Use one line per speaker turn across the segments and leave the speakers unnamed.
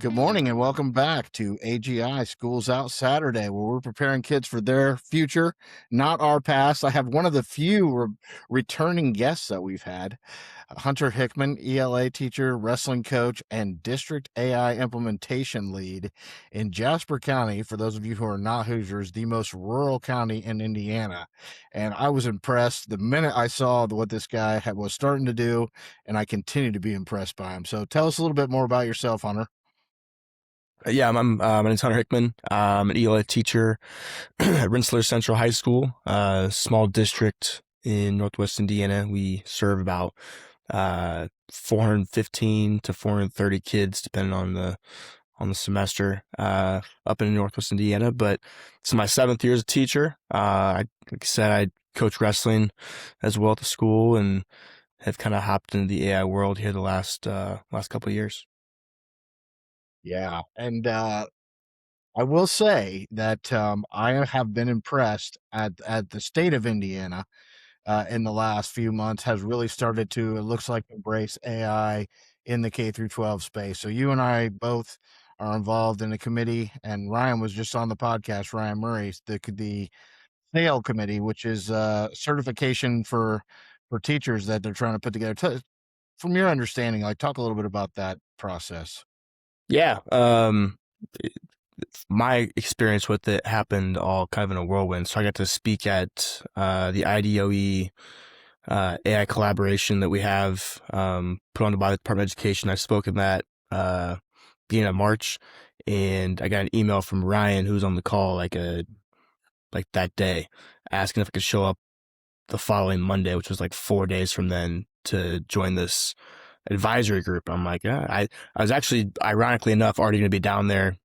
Good morning and welcome back to AGI Schools Out Saturday, where we're preparing kids for their future, not our past. I have one of the few returning guests that we've had, Hunter Hickman, ELA teacher, wrestling coach, and district AI implementation lead in Jasper County. For those of you who are not Hoosiers, the most rural county in Indiana. And I was impressed the minute I saw what this guy was starting to do, and I continue to be impressed by him. So tell us a little bit more about yourself, Hunter.
Yeah, my name's Hunter Hickman. I'm an ELA teacher at Rensselaer Central High School, a small district in Northwest Indiana. We serve about 415 to 430 kids, depending on the semester, up in Northwest Indiana. But it's my 7th year as a teacher. Like I said, I coach wrestling as well at the school, and have kind of hopped into the AI world here the last couple of years.
Yeah, and I will say that I have been impressed at the state of Indiana in the last few months has really started to, it looks like, embrace AI in the K through 12 space. So you and I both are involved in a committee, and Ryan was just on the podcast, Ryan Murray, the SAIL committee, which is certification for teachers that they're trying to put together. From your understanding, like, talk a little bit about that process.
Yeah, my experience with it happened all kind of in a whirlwind. So I got to speak at the IDOE AI collaboration that we have put on by the Department of Education. I spoke in that beginning of March, and I got an email from Ryan, who was on the call like that day, asking if I could show up the following Monday, which was like 4 days from then, to join this advisory group. I'm like, yeah, I was actually, ironically enough, already going to be down there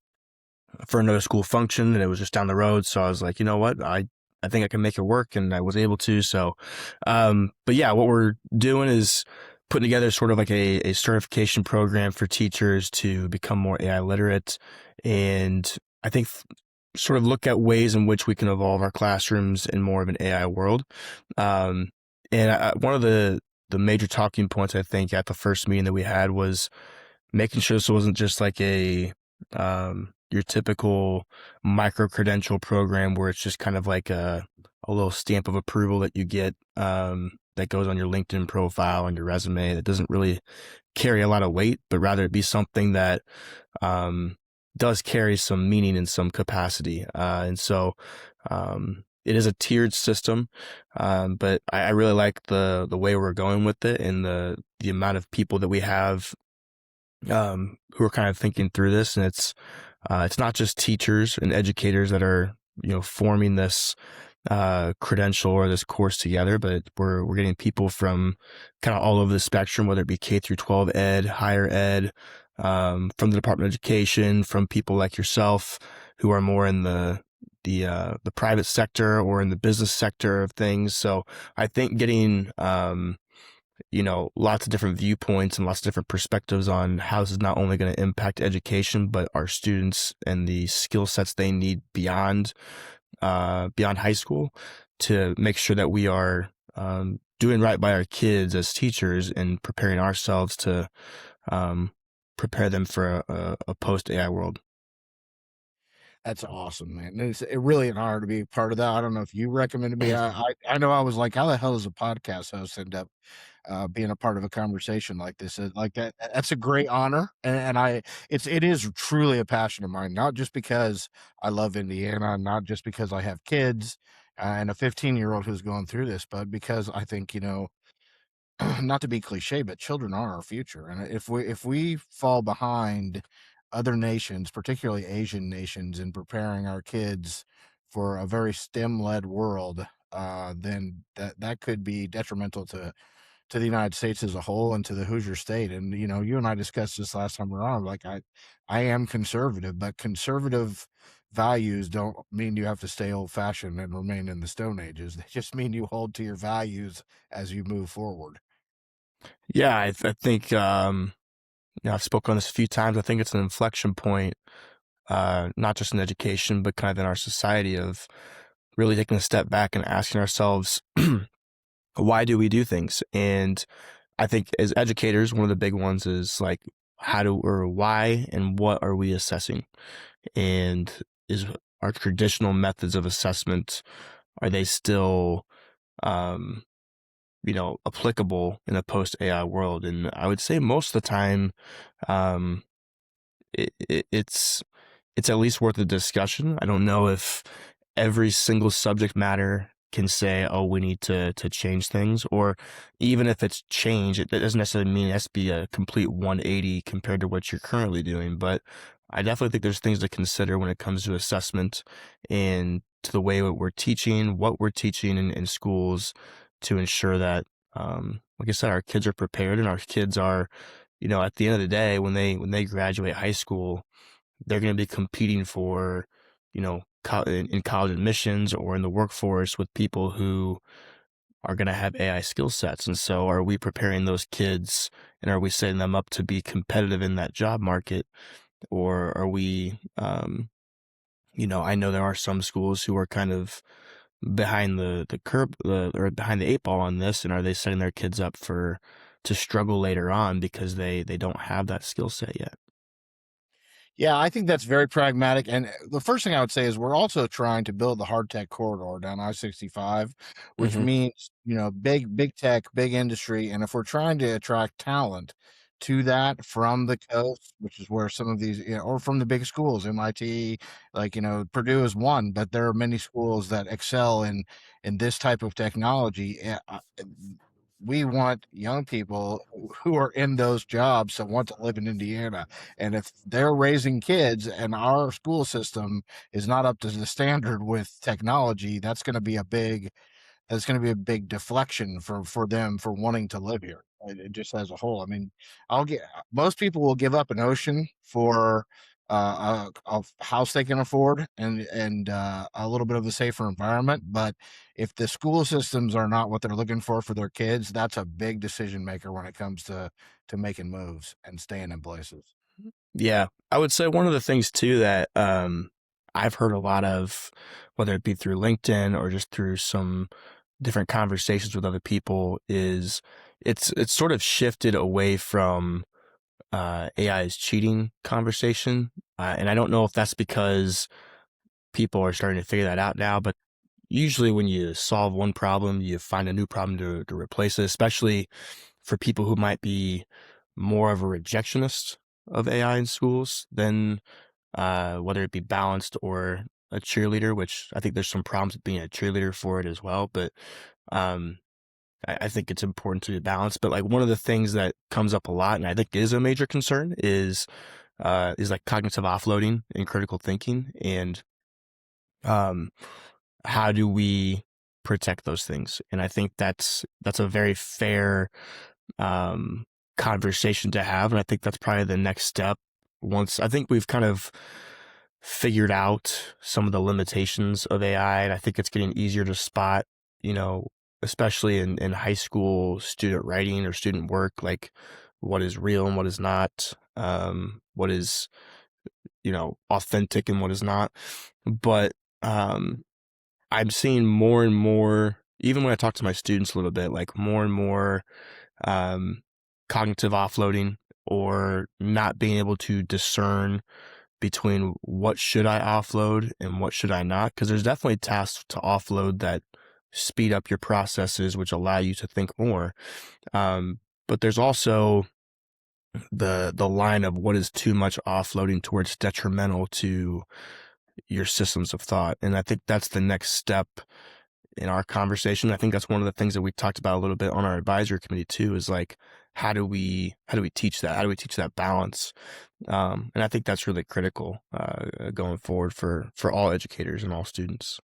for another school function, and it was just down the road. So I was like, you know what, I think I can make it work, and I was able to. So, but yeah, what we're doing is putting together sort of like a certification program for teachers to become more AI literate, and I think sort of look at ways in which we can evolve our classrooms in more of an AI world. And one of the major talking points, I think, at the first meeting that we had was making sure this wasn't just like your typical micro credential program where it's just kind of like a little stamp of approval that you get that goes on your LinkedIn profile and your resume that doesn't really carry a lot of weight, but rather it be something that does carry some meaning in some capacity. And so it is a tiered system, but I really like the way we're going with it, and the amount of people that we have who are kind of thinking through this. And it's not just teachers and educators that are, forming this credential or this course together, but we're getting people from kind of all over the spectrum, whether it be K through 12 ed, higher ed, from the Department of Education, from people like yourself who are more in the private sector or in the business sector of things. So I think getting lots of different viewpoints and lots of different perspectives on how this is not only going to impact education, but our students and the skill sets they need beyond high school, to make sure that we are doing right by our kids as teachers and preparing ourselves to prepare them for a post-AI world.
That's awesome, man. It's really an honor to be a part of that. I don't know if you recommended me. I know I was like, how the hell does a podcast host end up being a part of a conversation like this? Like that, that's a great honor, and it is truly a passion of mine. Not just because I love Indiana, not just because I have kids and a 15-year-old who's going through this, but because I think not to be cliche, but children are our future, and if we fall behind other nations, particularly Asian nations, in preparing our kids for a very STEM-led world, then that could be detrimental to the United States as a whole and to the Hoosier State. And you and I discussed this last time around. Like I am conservative, but conservative values don't mean you have to stay old-fashioned and remain in the Stone Ages. They just mean you hold to your values as you move forward.
Yeah, I think I've spoken on this a few times. I think it's an inflection point, not just in education, but kind of in our society, of really taking a step back and asking ourselves, why do we do things? And I think as educators, one of the big ones is like, why and what are we assessing? And is our traditional methods of assessment, are they still, um, applicable in a post AI world? And I would say most of the time, um, it's at least worth a discussion. I don't know if every single subject matter can say, oh, we need to change things, or even if it's changed, it doesn't necessarily mean it has to be a complete 180 compared to what you're currently doing. But I definitely think there's things to consider when it comes to assessment and to the way what we're teaching in schools to ensure that, like I said, our kids are prepared and our kids are, at the end of the day, when they graduate high school, they're going to be competing for, in college admissions or in the workforce with people who are going to have AI skill sets. And so are we preparing those kids and are we setting them up to be competitive in that job market? Or are we, I know there are some schools who are kind of behind the curb or behind the eight ball on this. And are they setting their kids up to struggle later on because they don't have that skill set yet?
Yeah, I think that's very pragmatic. And the first thing I would say is we're also trying to build the hard tech corridor down I-65, which
Mm-hmm.
means, big tech, big industry. And if we're trying to attract talent to that from the coast, which is where some of these, or from the big schools, MIT, like, Purdue is one, but there are many schools that excel in this type of technology. We want young people who are in those jobs to want to live in Indiana. And if they're raising kids and our school system is not up to the standard with technology, that's going to be a big deflection for them for wanting to live here. Just as a whole. I mean, I'll get most people will give up an ocean for a house they can afford and a little bit of a safer environment. But if the school systems are not what they're looking for their kids, that's a big decision maker when it comes to making moves and staying in places.
Yeah, I would say one of the things too that I've heard a lot of, whether it be through LinkedIn or just through some different conversations with other people, is it's sort of shifted away from AI's cheating conversation, and I don't know if that's because people are starting to figure that out now, but usually when you solve one problem, you find a new problem to replace it, especially for people who might be more of a rejectionist of AI in schools than whether it be balanced or a cheerleader, which I think there's some problems with being a cheerleader for it as well. But um, I think it's important to be balanced. But like one of the things that comes up a lot, and I think is a major concern, is like cognitive offloading and critical thinking, and um, how do we protect those things? And I think that's a very fair um, conversation to have. And I think that's probably the next step. Once I think we've kind of figured out some of the limitations of AI, and I think it's getting easier to spot, especially in high school student writing or student work, like what is real and what is not, what is, authentic and what is not. But um, I'm seeing more and more, even when I talk to my students a little bit, like more and more um, cognitive offloading or not being able to discern between what should I offload and what should I not. Because there's definitely tasks to offload that speed up your processes, which allow you to think more. But there's also the line of what is too much offloading towards detrimental to your systems of thought. And I think that's the next step in our conversation. I think that's one of the things that we talked about a little bit on our advisory committee too, is like, how do we teach that? How do we teach that balance? And I think that's really critical going forward for all educators and all students.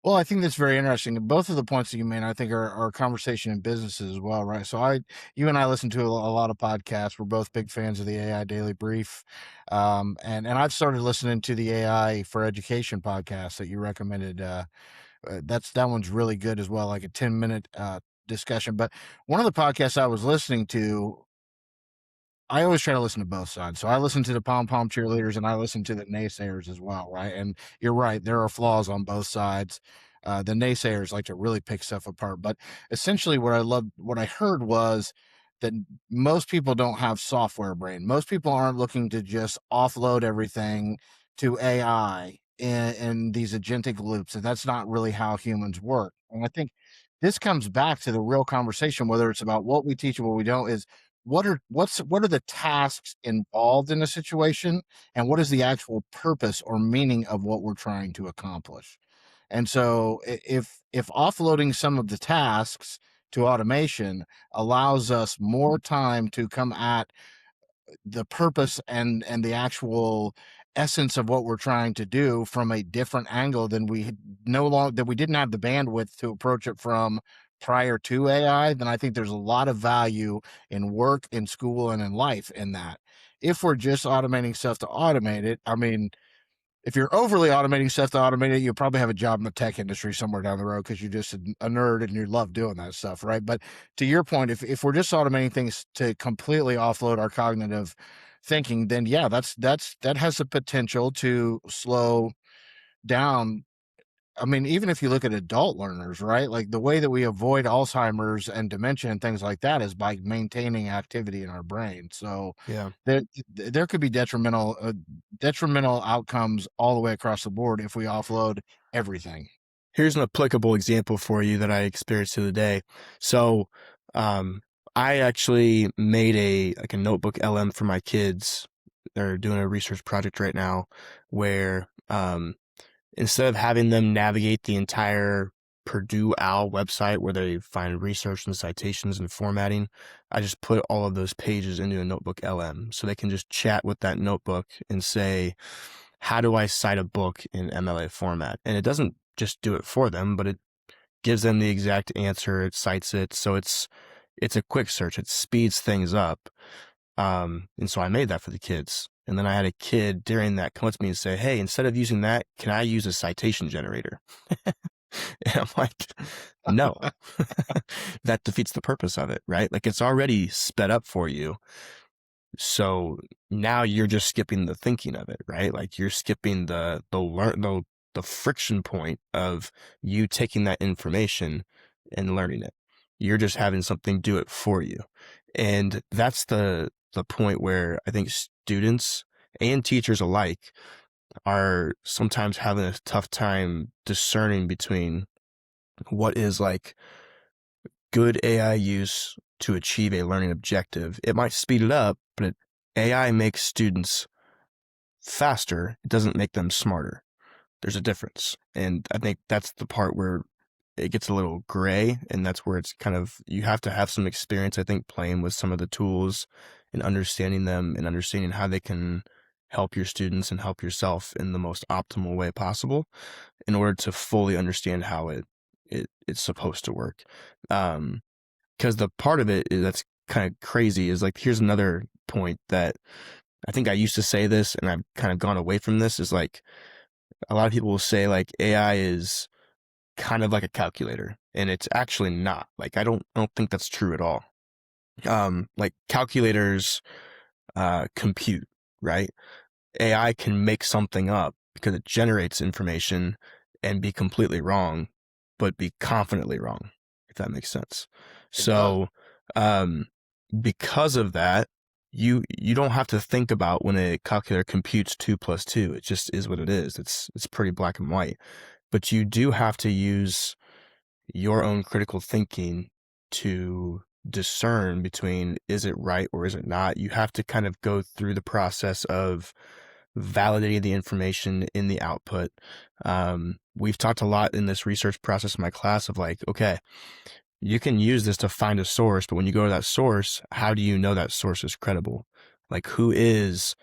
Well, I think that's very interesting. Both of the points that you made, I think, are a conversation in businesses as well, right? So, you and I listen to a lot of podcasts. We're both big fans of the AI Daily Brief, and I've started listening to the AI for Education podcast that you recommended. That one's really good as well, like a 10-minute discussion. But one of the podcasts I was listening to, I always try to listen to both sides. So I listen to the pom pom cheerleaders and I listen to the naysayers as well, right? And you're right, there are flaws on both sides. The naysayers like to really pick stuff apart, but essentially, what I heard was that most people don't have software brain. Most people aren't looking to just offload everything to AI in these agentic loops, and that's not really how humans work. And I think this comes back to the real conversation, whether it's about what we teach or what we don't, is what are the tasks involved in a situation, and what is the actual purpose or meaning of what we're trying to accomplish. And so if offloading some of the tasks to automation allows us more time to come at the purpose and the actual essence of what we're trying to do from a different angle than we no longer that we didn't have the bandwidth to approach it from prior to AI, then I think there's a lot of value in work, in school, and in life in that. If we're just automating stuff to automate it, I mean, if you're overly automating stuff to automate it, you'll probably have a job in the tech industry somewhere down the road because you're just a nerd and you love doing that stuff, right? But to your point, if we're just automating things to completely offload our cognitive thinking, then yeah, that has the potential to slow down. I mean, even if you look at adult learners, right? Like the way that we avoid Alzheimer's and dementia and things like that is by maintaining activity in our brain. So
Yeah.
there could be detrimental outcomes all the way across the board if we offload everything.
Here's an applicable example for you that I experienced the other day. So, I actually made a notebook LM for my kids. They're doing a research project right now where, instead of having them navigate the entire Purdue OWL website where they find research and citations and formatting, I just put all of those pages into a notebook LM so they can just chat with that notebook and say, how do I cite a book in MLA format? And it doesn't just do it for them, but it gives them the exact answer. It cites it. So it's a quick search. It speeds things up. And so I made that for the kids. And then I had a kid during that come up to me and say, hey, instead of using that, can I use a citation generator? And I'm like, no, that defeats the purpose of it, right? Like it's already sped up for you. So now you're just skipping the thinking of it, right? Like you're skipping the friction point of you taking that information and learning it. You're just having something do it for you. And that's the point where I think students and teachers alike are sometimes having a tough time discerning between what is like good AI use to achieve a learning objective. It might speed it up, but AI makes students faster. It doesn't make them smarter. There's a difference. And I think that's the part where it gets a little gray, and that's where it's kind of, you have to have some experience, I think, playing with some of the tools and understanding them and understanding how they can help your students and help yourself in the most optimal way possible in order to fully understand how it's supposed to work. Because the part of it that's kind of crazy is like, here's another point that I think I used to say this and I've kind of gone away from this, is like a lot of people will say like AI is kind of like a calculator, and it's actually not. Like I don't think that's true at all. Like calculators compute, right? AI can make something up because it generates information and be completely wrong, but be confidently wrong, if that makes sense.
It does.
So, because of that, you don't have to think about when a calculator computes 2 plus 2. It just is what it is. It's pretty black and white. But you do have to use your own critical thinking to discern between, is it right or is it not? You have to kind of go through the process of validating the information in the output. We've talked a lot in this research process in my class of like, okay, you can use this to find a source, but when you go to that source, how do you know that source is credible? Like, who is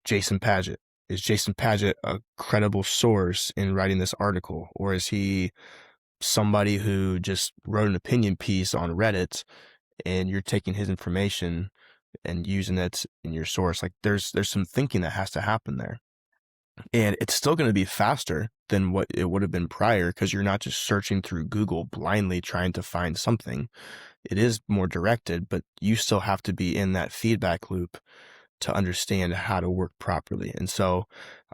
Jason Paget? Is Jason Paget a credible source in writing this article? Or is he somebody who just wrote an opinion piece on Reddit and you're taking his information and using it in your source? Like there's some thinking that has to happen there. And it's still going to be faster than what it would have been prior because you're not just searching through Google blindly trying to find something. It is more directed, but you still have to be in that feedback loop to understand how to work properly. And so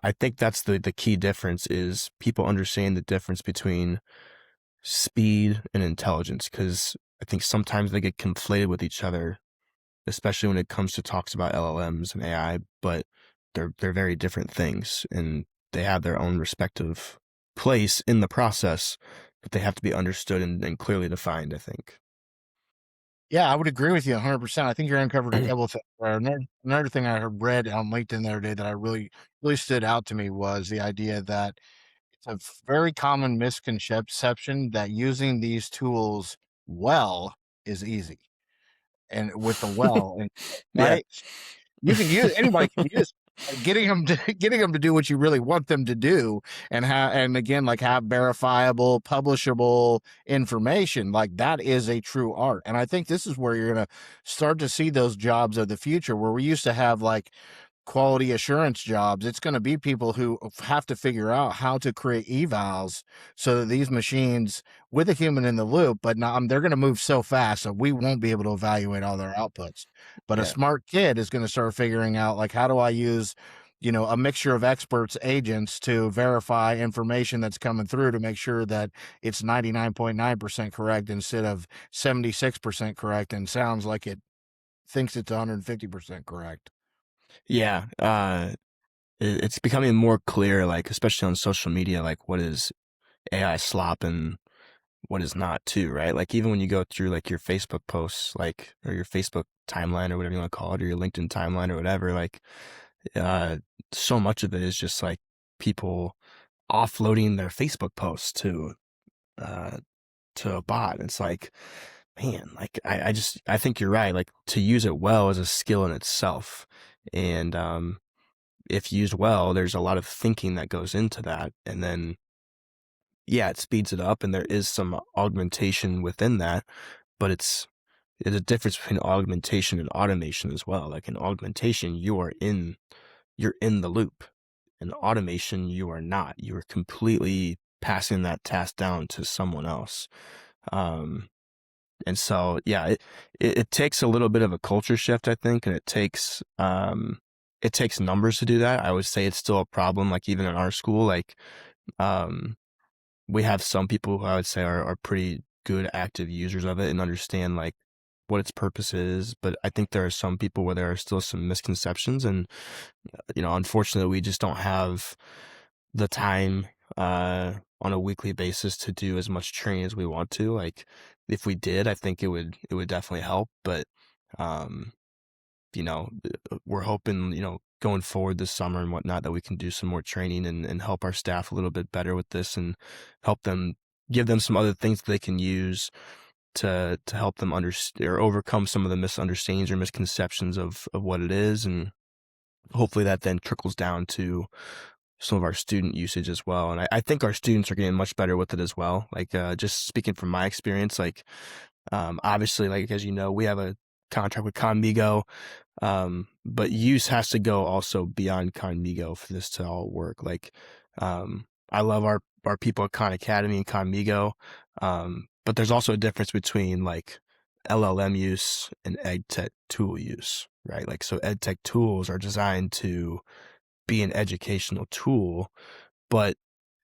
I think that's the key difference, is people understand the difference between speed and intelligence, because I think sometimes they get conflated with each other especially when it comes to talks about LLMs and AI, but they're very different things, and they have their own respective place in the process, but they have to be understood and clearly defined, I think.
Yeah, I would agree with you 100%. I think you're uncovered a couple of things. Another thing I heard read on LinkedIn the other day that I really stood out to me was the idea that it's a very common misconception that using these tools well is easy. And with the well, and
Yeah.
right? You can use anybody can use getting them to getting them to do what you really want them to do, and again, like, have verifiable, publishable information. Like, that is a true art. And I think this is where you're gonna start to see those jobs of the future, where we used to have like quality assurance jobs. It's going to be people who have to figure out how to create evals so that these machines, with a human in the loop, but not, they're going to move so fast that we won't be able to evaluate all their outputs. But a
Yeah.
smart kid is going to start figuring out, like, how do I use, a mixture of experts, agents, to verify information that's coming through to make sure that it's 99.9% correct instead of 76% correct and sounds like it thinks it's 150% correct.
Yeah. It's becoming more clear, like, especially on social media, like, what is AI slop and what is not too, right? Like, even when you go through like your Facebook posts, like, or your Facebook timeline or whatever you want to call it, or your LinkedIn timeline or whatever, like, uh, so much of it is just like people offloading their Facebook posts uh, to a bot. It's like, man, like, I think you're right. Like, to use it well is a skill in itself. And, if used well, there's a lot of thinking that goes into that. And then, yeah, it speeds it up, and there is some augmentation within that, but it's a difference between augmentation and automation as well. Like, in augmentation, you're in the loop. In automation, you are not. You are completely passing that task down to someone else. Um, and so, yeah, it takes a little bit of a culture shift, I think, and it takes numbers to do that. I would say it's still a problem. Like, even in our school, like, um, we have some people who I would say are pretty good active users of it and understand like what its purpose is. But I think there are some people where there are still some misconceptions, and unfortunately, we just don't have the time on a weekly basis to do as much training as we want to. Like, if we did, I think it would definitely help. But um, we're hoping, going forward this summer and whatnot, that we can do some more training and help our staff a little bit better with this, and help them, give them some other things that they can use to help them understand or overcome some of the misunderstandings or misconceptions of what it is. And hopefully that then trickles down to some of our student usage as well. And I think our students are getting much better with it as well. Like, just speaking from my experience, like, obviously, like, as you know, we have a contract with Conmigo, but use has to go also beyond Conmigo for this to all work. Like, I love our people at Khan Academy and Conmigo, but there's also a difference between like LLM use and EdTech tool use, right? Like, so EdTech tools are designed to be an educational tool, but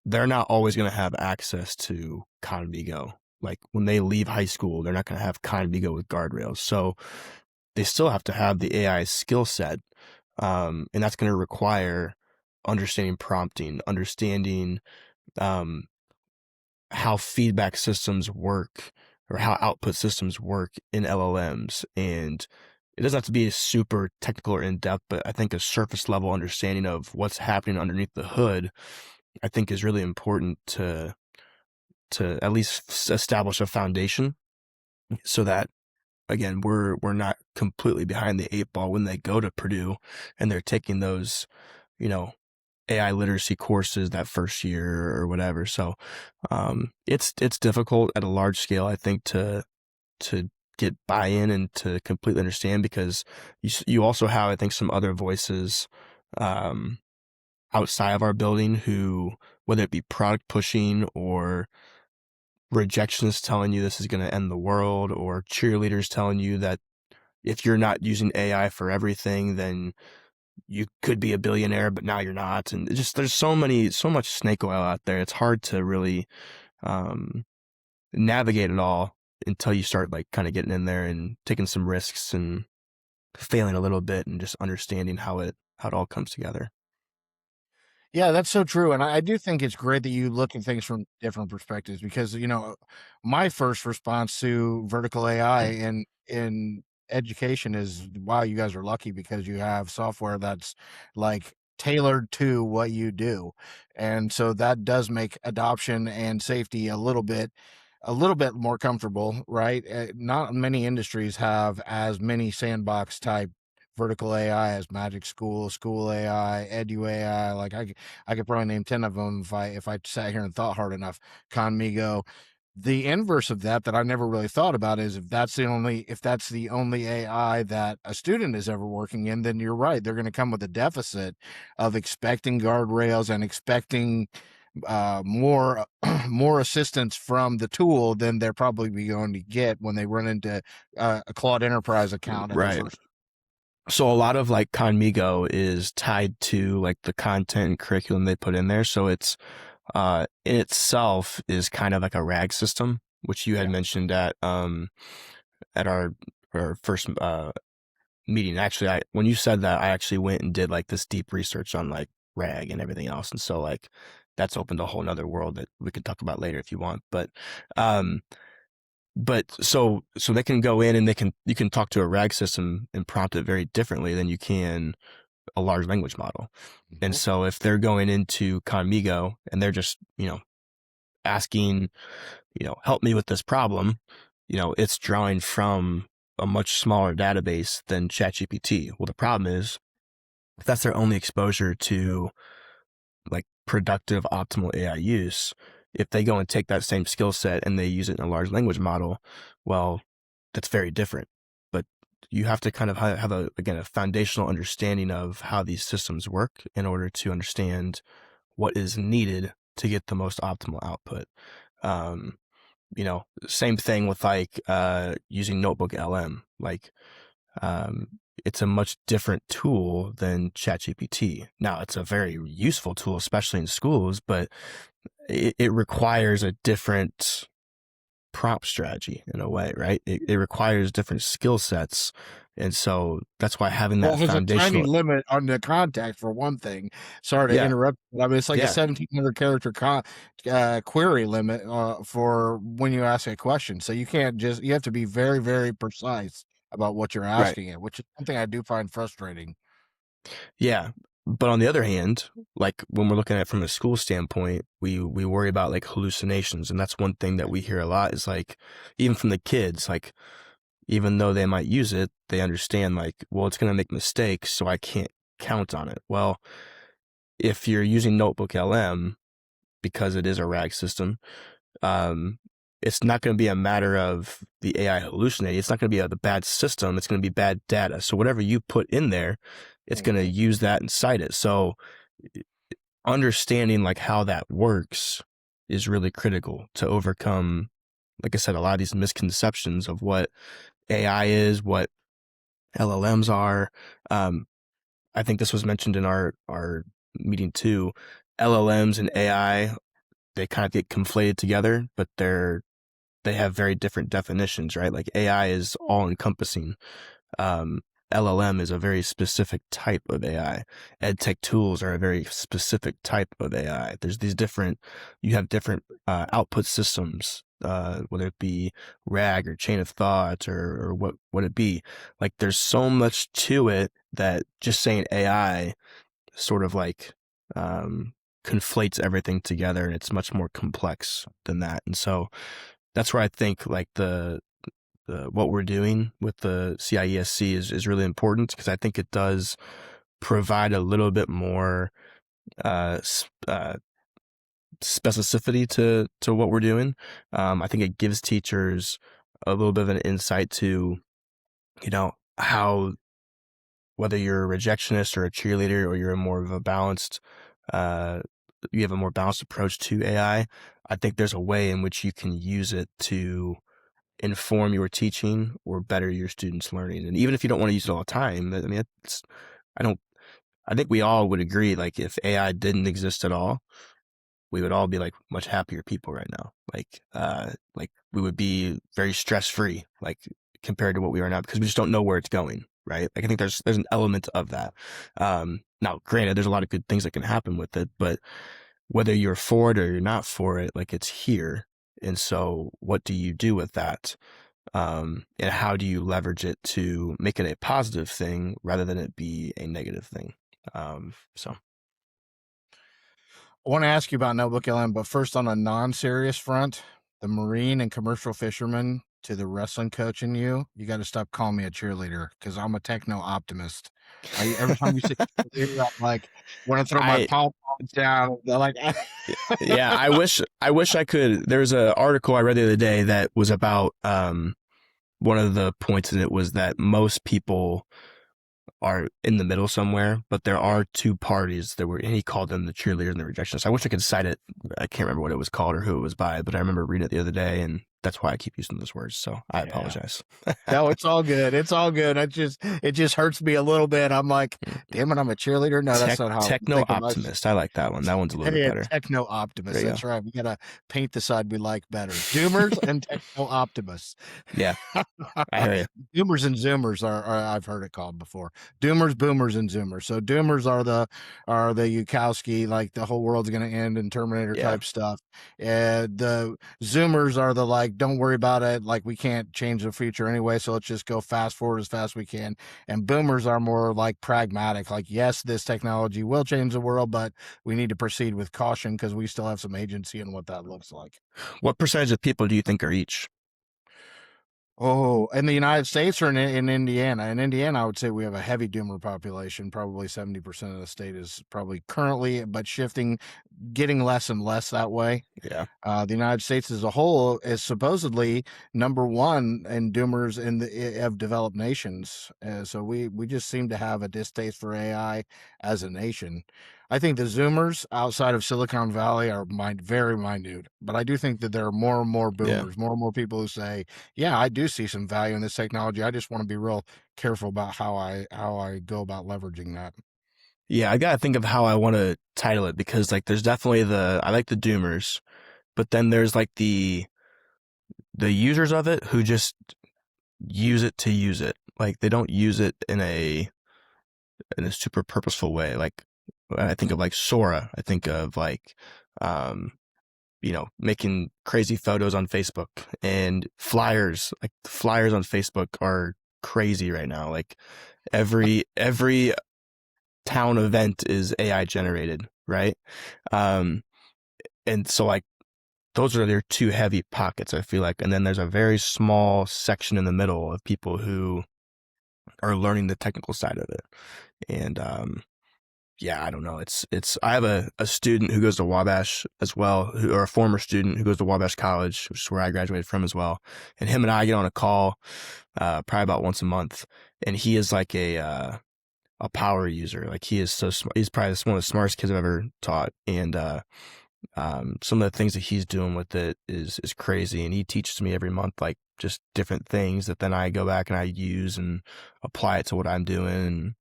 they're not always going to have access to Conmigo. Like, when they leave high school, they're not going to have Conmigo with guardrails. So they still have to have the AI skill set. And that's going to require understanding prompting, understanding um, how feedback systems work, or how output systems work in LLMs. And it doesn't have to be super technical or in depth, but I think a surface level understanding of what's happening underneath the hood, I think, is really important to at least establish a foundation, so that, again, we're not completely behind the eight ball when they go to Purdue and they're taking those, you know, AI literacy courses that first year or whatever. So it's difficult at a large scale, I think, to get buy-in and to completely understand, because you also have, I think, some other voices um, outside of our building who, whether it be product pushing or rejectionists telling you this is going to end the world, or cheerleaders telling you that if you're not using AI for everything, then you could be a billionaire, but now you're not. And there's so much snake oil out there. It's hard to really um, navigate it all until you start like kind of getting in there and taking some risks. And failing a little bit and just understanding how it all comes together.
Yeah, that's so true. And I do think it's great that you look at things from different perspectives because, my first response to vertical AI in education is, wow, you guys are lucky because you have software that's like tailored to what you do. And so that does make adoption and safety a little bit more comfortable, right? Not many industries have as many sandbox type vertical AI as Magic School, School AI, Edu AI. Like I could probably name 10 of them if I sat here and thought hard enough. Conmigo. The inverse of that I never really thought about is if that's the only AI that a student is ever working in, then you're right. They're going to come with a deficit of expecting guardrails and expecting more more assistance from the tool than they're probably going to get when they run into a Claude Enterprise account at their
Right.
first.
So a lot of like Conmigo is tied to like the content and curriculum they put in there. So it's in itself is kind of like a RAG system, which you had
Yeah.
mentioned at our first meeting. Actually, I when you said that, I actually went and did like this deep research on like RAG and everything else, and so like that's opened a whole nother world that we could talk about later if you want. Um, so they can go in and you can talk to a RAG system and prompt it very differently than you can a large language model. And
Mhm.
so if they're going into Conmigo and they're just, asking, help me with this problem, it's drawing from a much smaller database than ChatGPT. Well, the problem is if that's their only exposure to like productive optimal AI use, if they go and take that same skill set and they use it in a large language model, well, that's very different. But you have to kind of have a foundational understanding of how these systems work in order to understand what is needed to get the most optimal output. Um, same thing with like using Notebook LM. Like um, it's a much different tool than ChatGPT. Now, it's a very useful tool, especially in schools, but it requires a different prompt strategy in a way, right? It requires different skill sets. And so that's why having
Well,
that
there's a tiny
foundational,
limit on the context for one thing. Sorry to
yeah,
interrupt. But I mean, it's like a
yeah,
1,700 character query limit for when you ask a question. So you have to be very, very precise about what you're
right.
asking it, which is something I do find frustrating.
Yeah. But on the other hand, like when we're looking at it from a school standpoint, we worry about like hallucinations. And that's one thing that we hear a lot is like, even from the kids, like, even though they might use it, they understand like, well, it's going to make mistakes, so I can't count on it. Well, if you're using Notebook LM, because it is a RAG system, um, it's not going to be a matter of the AI hallucinating. It's not going to be the bad system. It's going to be bad data. So whatever you put in there, it's going to
Mhm.
use that and cite it. So understanding like how that works is really critical to overcome, like I said, a lot of these misconceptions of what AI is, what LLMs are. Um, I think this was mentioned in our meeting too. LLMs and AI, they kind of get conflated together, but they have very different definitions, right? Like AI is all encompassing. Um, LLM is a very specific type of AI. Ed tech tools are a very specific type of AI. You have different output systems, whether it be RAG or chain of thought or what would it be. Like there's so much to it that just saying AI sort of like um, conflates everything together, and it's much more complex than that. And so that's where I think like the what we're doing with the CIESC is really important because I think it does provide a little bit more uh, specificity to what we're doing. I think it gives teachers a little bit of an insight to how, whether you're a rejectionist or a cheerleader or you're a more of a balanced uh, you have a more balanced approach to AI. I think there's a way in which you can use it to inform your teaching or better your students' learning. And even if you don't want to use it all the time, I mean, I don't, I think we all would agree, like if AI didn't exist at all, we would all be like much happier people right now. Like we would be very stress free, like compared to what we are now, because we just don't know where it's going. right? Like I think there's an element of that. Now, granted, there's a lot of good things that can happen with it, but whether you're for it or you're not for it, like it's here. And so, what do you do with that? And how do you leverage it to make it a positive thing rather than it be a negative thing? So.
I want to ask you about Notebook LM, but first on a non-serious front, the Marine and commercial fisherman to the wrestling coach in you, you got to stop calling me a cheerleader because I'm a techno optimist. Every time you say cheerleader, I'm like, want to throw my
I
pom poms down. They're like,
yeah, I wish I could. There's an article I read the other day that was about one of the points in it was that most people are in the middle somewhere, but there are two parties that were, and he called them the cheerleaders and the rejectionists. I wish I could cite it. I can't remember what it was called or who it was by, but I remember reading it the other day, and that's why I keep using those words. So I apologize.
No, it's all good. It's all good. It just hurts me a little bit. I'm like, damn it, I'm a cheerleader. No, that's not how I'm
techno
thinking.
optimist. I like that one. That one's a little bit better.
Techno optimist. That's right. We gotta paint the side we like better. Doomers and techno optimists.
Yeah, I hear
you. Doomers and zoomers are I've heard it called before. Doomers, boomers, and zoomers. So doomers are the Yukowski, like the whole world's gonna end and Terminator type stuff. And the zoomers are the like, don't worry about it. Like we can't change the future anyway, so let's just go fast forward as fast as we can. And boomers are more like pragmatic. Like, yes, this technology will change the world, but we need to proceed with caution because we still have some agency in what that looks like.
What percentage of people do you think are each?
Oh, in the United States or in Indiana? In Indiana, I would say we have a heavy doomer population. Probably 70% of the state is probably currently, but shifting, getting less and less that way.
Yeah.
The United States as a whole is supposedly number one in doomers of developed nations. So we just seem to have a distaste for AI as a nation. I think the Zoomers outside of Silicon Valley are very minute, but I do think that there are more and more boomers, more and more people who say, yeah, I do see some value in this technology. I just want to be real careful about how I go about leveraging that.
Yeah, I got to think of how I want to title it because like there's definitely I like the doomers, but then there's like the users of it who just use it to use it. Like they don't use it in a super purposeful way. Like I think of like Sora. I think of like, making crazy photos on Facebook and flyers. Like flyers on Facebook are crazy right now. Like every town event is AI generated, right? And so like those are their two heavy pockets, I feel like. And then there's a very small section in the middle of people who are learning the technical side of it. And I don't know. I have a student who goes to Wabash as well, or a former student who goes to Wabash College, which is where I graduated from as well. And him and I get on a call probably about once a month. And he is like a power user. Like he is so smart. He's probably one of the smartest kids I've ever taught. And some of the things that he's doing with it is crazy. And he teaches me every month, like just different things that then I go back and I use and apply it to what I'm doing.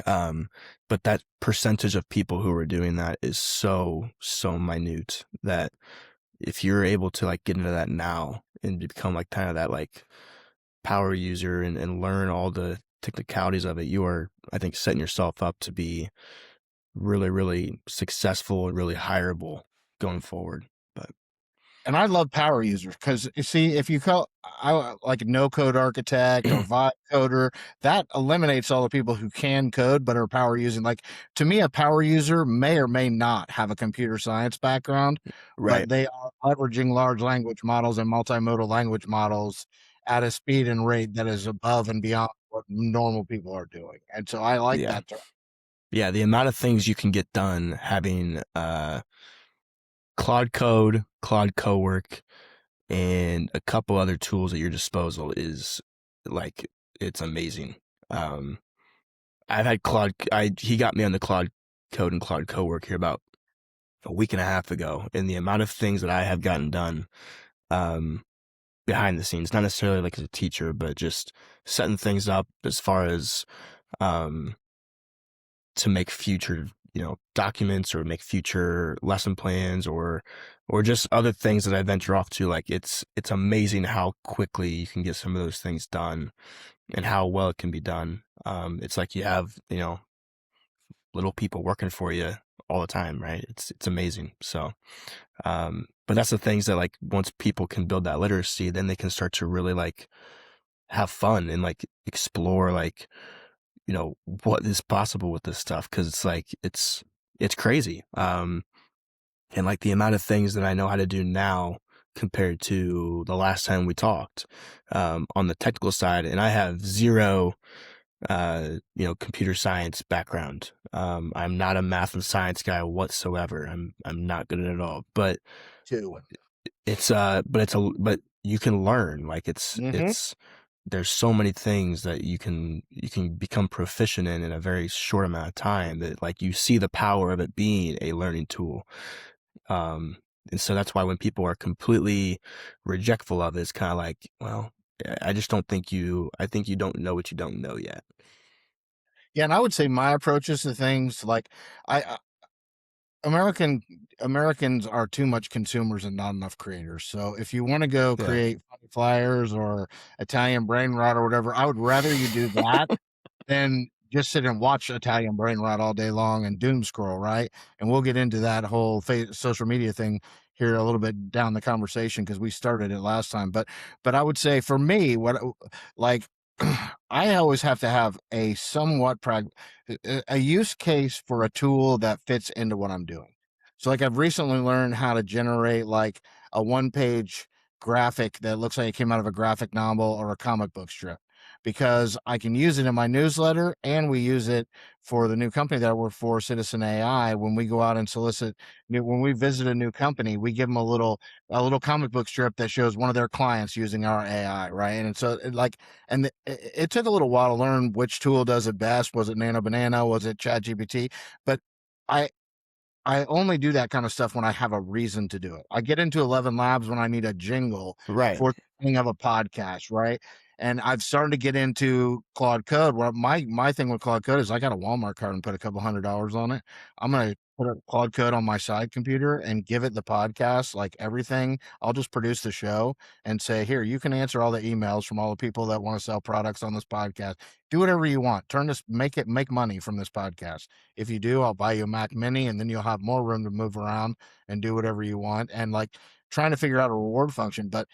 But that percentage of people who are doing that is so minute that if you're able to like get into that now and become like kind of that like power user and learn all the technicalities of it, you are, I think, setting yourself up to be really, really successful and really hireable going forward.
And I love power users because you see, if you call like a no code architect or vibe coder, that eliminates all the people who can code but are power using. Like to me, a power user may or may not have a computer science background,
right?
But they are leveraging large language models and multimodal language models at a speed and rate that is above and beyond what normal people are doing. And so I like that term.
Yeah, the amount of things you can get done having Claude Code, Claude Cowork, and a couple other tools at your disposal is like, it's amazing. I've had he got me on the Claude Code and Claude Cowork here about a week and a half ago, and the amount of things that I have gotten done behind the scenes, not necessarily like as a teacher, but just setting things up as far as to make future documents or make future lesson plans or just other things that I venture off to. Like it's amazing how quickly you can get some of those things done and how well it can be done. It's like you have, little people working for you all the time, right? It's amazing. So, but that's the things that like once people can build that literacy, then they can start to really like have fun and like explore like, what is possible with this stuff. Cause it's like, it's crazy. And like the amount of things that I know how to do now compared to the last time we talked, on the technical side, and I have zero, computer science background. I'm not a math and science guy whatsoever. I'm not good at it all. But
Too.
but you can learn. Like
Mm-hmm.
there's so many things that you can become proficient in a very short amount of time that like you see the power of it being a learning tool. Um, and so that's why when people are completely rejectful of it, it's kind of like, well, I just don't think I think you don't know what you don't know yet.
Yeah, and I would say my approaches to things like I American Americans are too much consumers and not enough creators. So if you want to go
Yeah.
create funny flyers or Italian brain rot or whatever, I would rather you do that than just sit and watch Italian brain rot all day long and doom scroll, right? And we'll get into that whole social media thing here a little bit down the conversation because we started it last time. But I would say for me, what like I always have to have a somewhat a use case for a tool that fits into what I'm doing. So like I've recently learned how to generate like a one-page graphic that looks like it came out of a graphic novel or a comic book strip because I can use it in my newsletter and we use it for the new company that I work for, Citizen AI. When we go out and when we visit a new company, we give them a little comic book strip that shows one of their clients using our AI, right? And so it took a little while to learn which tool does it best. Was it Nano Banana? Was it ChatGPT? But I I only do that kind of stuff when I have a reason to do it. I get into 11 Labs when I need a jingle
Right.
for the beginning of a podcast, right? And I've started to get into Claude Code. Well, my thing with Claude Code is I got a Walmart card and put a couple $100 on it. I'm gonna put a Claude Code on my side computer and give it the podcast, like everything. I'll just produce the show and say, here, you can answer all the emails from all the people that want to sell products on this podcast. Do whatever you want. Make money from this podcast. If you do, I'll buy you a Mac Mini, and then you'll have more room to move around and do whatever you want. And like trying to figure out a reward function, but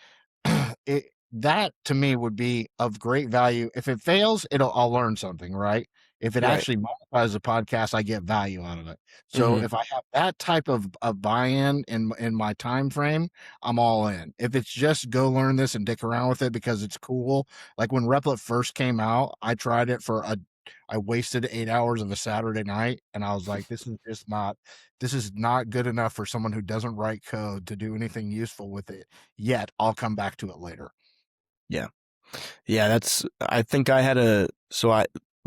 that to me would be of great value. If it fails, I'll learn something, right? If it
Right.
actually monetizes the podcast, I get value out of it. So
Hmm.
if I have that type of buy-in in my time frame, I'm all in. If it's just go learn this and dick around with it because it's cool, like when Replit first came out, I wasted 8 hours of a Saturday night, and I was like, this is not good enough for someone who doesn't write code to do anything useful with it yet. I'll come back to it later.
Yeah. Yeah. I think about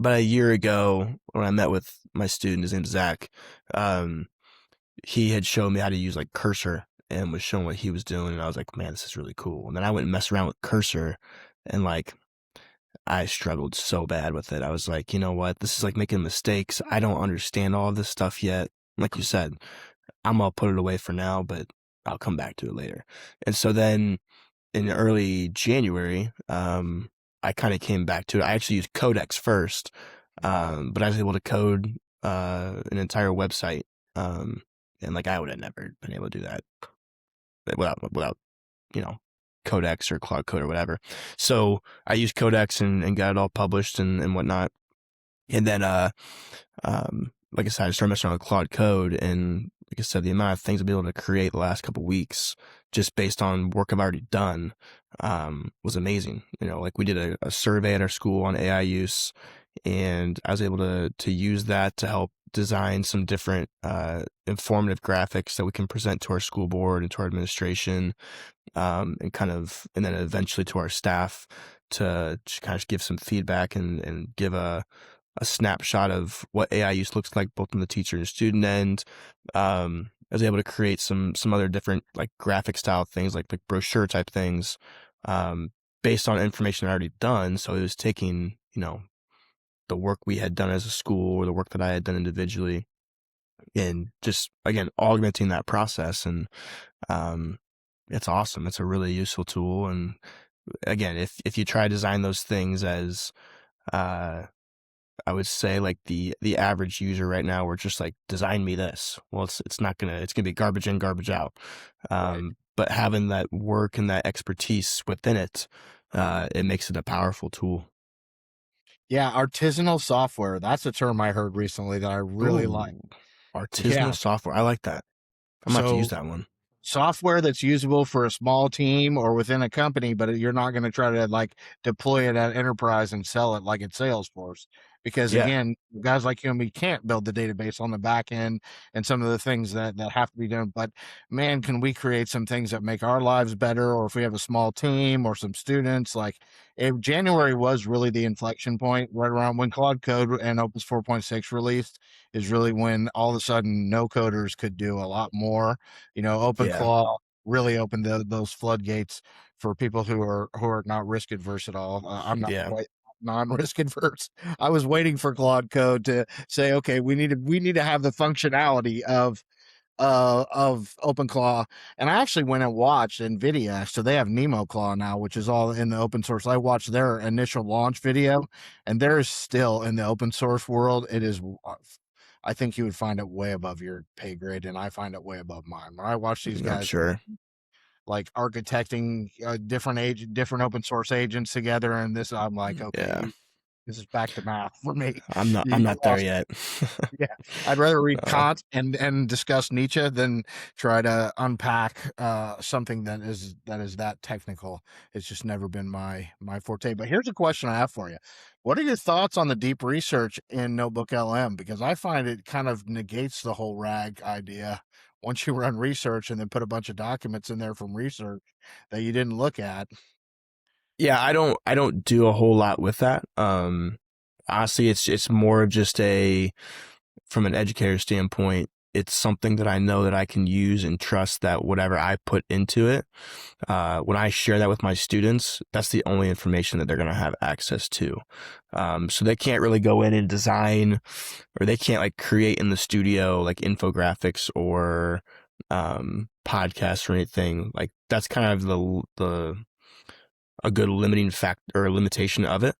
a year ago when I met with my student, his name's Zach, um, he had shown me how to use like Cursor and was showing what he was doing. And I was like, man, this is really cool. And then I went and messed around with Cursor and like, I struggled so bad with it. I was like, you know what? This is like making mistakes. I don't understand all of this stuff yet. Like you said, I'm gonna put it away for now, but I'll come back to it later. And so then in early January, I kind of came back to it. I actually used Codex first, but I was able to code an entire website, and like I would have never been able to do that without you know Codex or Cloud Code or whatever. So I used Codex and got it all published and whatnot. And then like I said, I started messing around with Claude Code, and like I said, the amount of things I've been able to create the last couple of weeks just based on work I've already done was amazing. Like we did a survey at our school on AI use, and I was able to use that to help design some different informative graphics that we can present to our school board and to our administration, and then eventually to our staff to just kind of give some feedback and give a snapshot of what AI use looks like both on the teacher and student end. I was able to create some other different like graphic style things like brochure type things, um, based on information I already done. So it was taking, the work we had done as a school or the work that I had done individually and just again augmenting that process. And um, it's awesome. It's a really useful tool. And again, if you try to design those things as I would say like the average user right now, we're just like, design me this. Well, it's gonna be garbage in, garbage out.
Right.
But having that work and that expertise within it, it makes it a powerful tool.
Yeah, artisanal software. That's a term I heard recently that I really like.
Ooh, artisanal
Yeah.
software. I like that. I'm about to use
So
that one.
software that's usable for a small team or within a company, but you're not going to try to like deploy it at enterprise and sell it like it's Salesforce. Because
Yeah,
again, guys like you and me can't build the database on the back end and some of the things that have to be done. But man, can we create some things that make our lives better? Or if we have a small team or some students, like January was really the inflection point right around when Claude Code and Opus 4.6 released, is really when all of a sudden no coders could do a lot more.
yeah,
OpenClaw really opened those floodgates for people who are not risk adverse at all. I'm not
yeah.
quite non-risk adverse. I was waiting for Claude Code to say, okay, we need to have the functionality of OpenClaw. And I actually went and watched NVIDIA. So they have NemoClaw now, which is all in the open source. I watched their initial launch video, and there is still in the open source world. It is. I think you would find it way above your pay grade, and I find it way above mine. When I watch these
I'm
guys
sure.
like architecting different open source agents together, and this, I'm like, okay,
Yeah,
this is back to math for me.
I'm not. I'm
You
not there
lost.
yet.
Yeah, I'd rather read
uh,
Kant and discuss Nietzsche than try to unpack something that is that technical. It's just never been my forte. But here's a question I have for you: what are your thoughts on the deep research in Notebook LM? Because I find it kind of negates the whole RAG idea. Once you run research and then put a bunch of documents in there from research that you didn't look at.
yeah, I don't do a whole lot with that. Honestly, it's more of just from an educator standpoint, it's something that I know that I can use and trust that whatever I put into it, when I share that with my students, that's the only information that they're going to have access to. So they can't really go in and design, or they can't like create in the studio like infographics or podcasts or anything. Like that's kind of the a good limiting factor or limitation of it.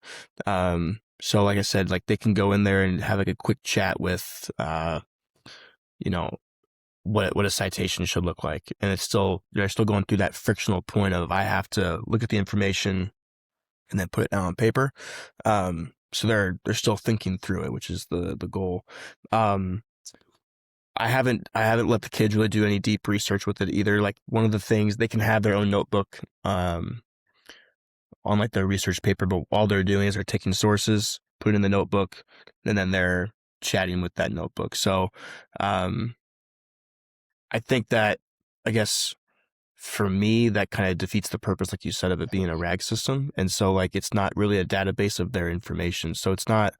So like I said, like they can go in there and have like a quick chat with, you know, what a citation should look like. And they're still going through that frictional point of, I have to look at the information and then put it down on paper. So they're still thinking through it, which is the goal. I haven't let the kids really do any deep research with it either. Like one of the things, they can have their own notebook, on like their research paper, but all they're doing is they're taking sources, put it in the notebook, and then they're chatting with that notebook. So, I think that, I guess for me, that kind of defeats the purpose, like you said, of it being a RAG system. And so like, it's not really a database of their information. So it's not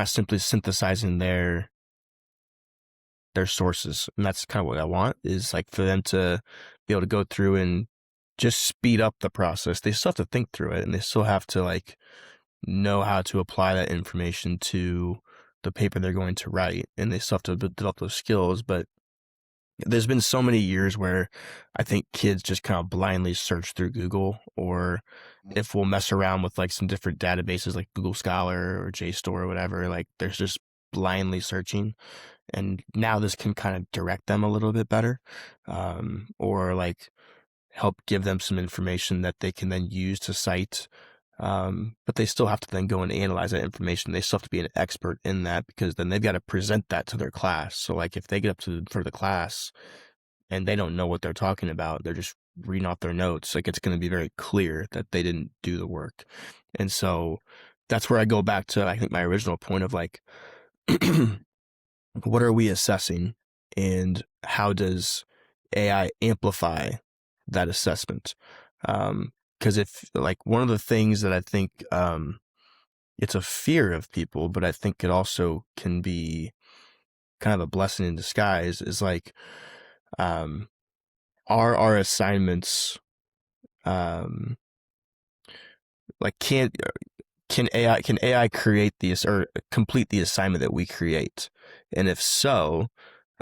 simply synthesizing their sources. And that's kind of what I want, is like for them to be able to go through and just speed up the process. They still have to think through it, and they still have to like know how to apply that information to the paper they're going to write, and they still have to develop those skills. But there's been so many years where I think kids just kind of blindly search through Google, or if we'll mess around with like some different databases like Google Scholar or JSTOR or whatever, like there's just blindly searching. And now this can kind of direct them a little bit better, or like help give them some information that they can then use to cite. But they still have to then go and analyze that information. They still have to be an expert in that, because then they've got to present that to their class. So like if they get up to for the class and they don't know what they're talking about, they're just reading off their notes, like it's going to be very clear that they didn't do the work. And so that's where I go back to, I think, my original point of like, what are we assessing, and how does AI amplify that assessment? Because if like one of the things that I think, it's a fear of people, but I think it also can be kind of a blessing in disguise, is like, um, are our assignments, um, like can AI create these or complete the assignment that we create? And if so,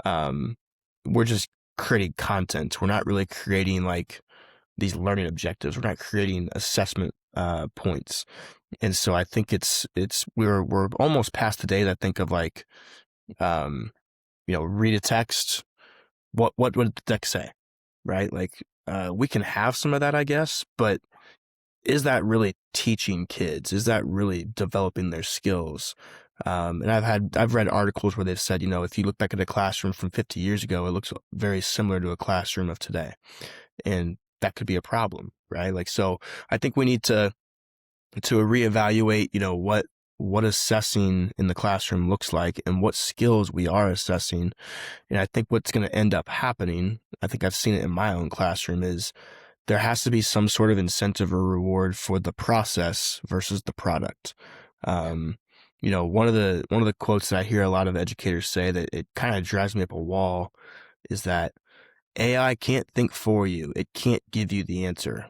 um, we're just creating content. We're not really creating like these learning objectives. We're not creating assessment points. And so I think we're almost past the days, I think, of like, read a text. What did the text say? Right? Like, we can have some of that, I guess, but is that really teaching kids? Is that really developing their skills? And I've read articles where they've said, if you look back at a classroom from 50 years ago, it looks very similar to a classroom of today. And that could be a problem, right? Like, so I think we need to reevaluate, what assessing in the classroom looks like and what skills we are assessing. And I think what's going to end up happening, I think I've seen it in my own classroom, is there has to be some sort of incentive or reward for the process versus the product. One of the quotes that I hear a lot of educators say that it kind of drives me up a wall is that AI can't think for you. It can't give you the answer.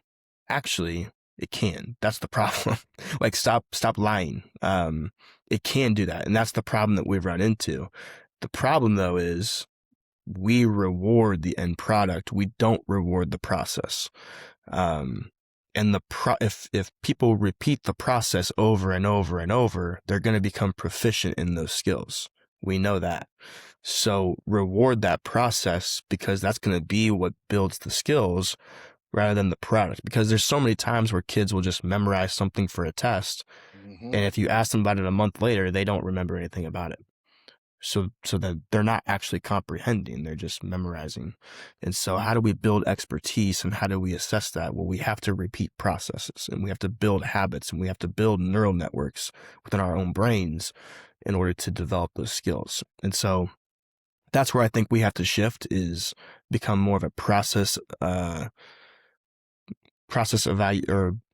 Actually, it can. That's the problem. Like, stop lying. It can do that. And that's the problem that we've run into. The problem, though, is we reward the end product. We don't reward the process. And if people repeat the process over and over and over, they're going to become proficient in those skills. We know that. So reward that process, because that's going to be what builds the skills rather than the product. Because there's so many times where kids will just memorize something for a test.
Mm-hmm.
And if you ask them about it a month later, they don't remember anything about it. So that they're not actually comprehending, they're just memorizing. And so how do we build expertise, and how do we assess that? Well, we have to repeat processes, and we have to build habits, and we have to build neural networks within our own brains in order to develop those skills. And so that's where I think we have to shift, is become more of a process or